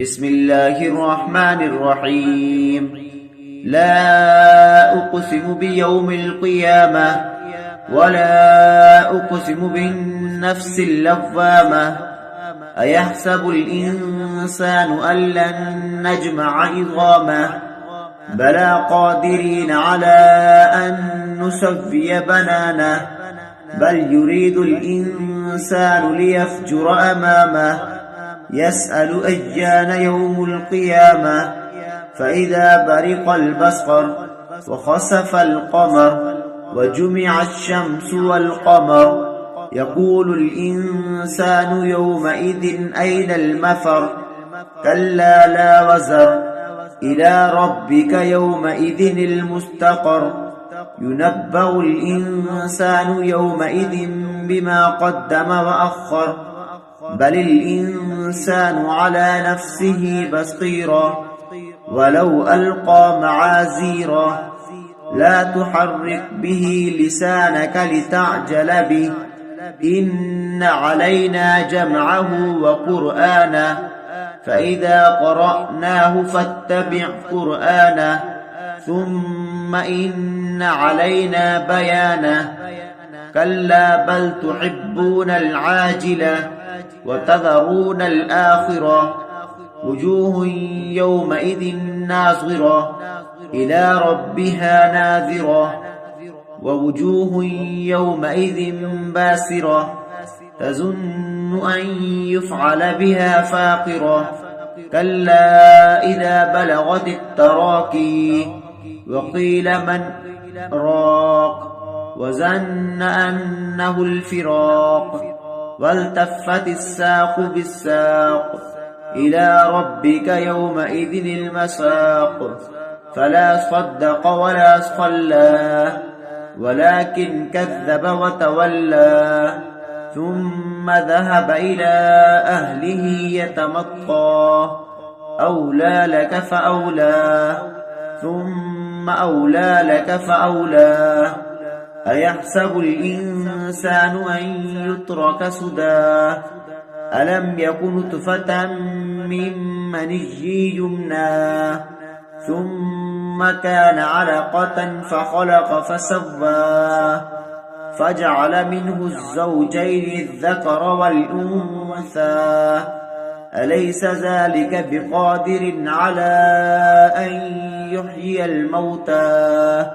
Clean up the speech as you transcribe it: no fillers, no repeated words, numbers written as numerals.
بسم الله الرحمن الرحيم. لا أقسم بيوم القيامة ولا أقسم بالنفس اللوامة. أيحسب الإنسان أن لن نجمع عظامه بلى قادرين على أن نسوي بنانه بل يريد الإنسان ليفجر أمامه يسأل أيان يوم القيامة فإذا برق البصر وخسف القمر وجمع الشمس والقمر يقول الإنسان يومئذ أين المفر كلا لا وزر إلى ربك يومئذ المستقر ينبأ الإنسان يومئذ بما قدم وأخر بل الإنسان على نفسه بصيرا ولو ألقى معاذيرا لا تحرك به لسانك لتعجل به إن علينا جمعه وقرآنه فإذا قرأناه فاتبع قرآنه ثم إن علينا بيانه كلا بل تحبون العاجلة وتذرون الآخرة وجوه يومئذ ناظرة إلى ربها ناذرة ووجوه يومئذ باسرة تظن أن يفعل بها فاقرة كلا إذا بلغت التراقي وقيل من راق وظن أنه الفراق والتفت الساق بالساق إلى ربك يومئذ المساق فلا صدق ولا صلى ولكن كذب وتولى ثم ذهب إلى أهله يتمطى أولى لك فأولى ثم أولى لك فأولى أيحسب الإنسان أن يترك سدى ألم يكن نطفة من مني يمنى ثم كان علقة فخلق فسوى فجعل منه الزوجين الذكر والأنثى أليس ذلك بقادر على أن يحيي الموتى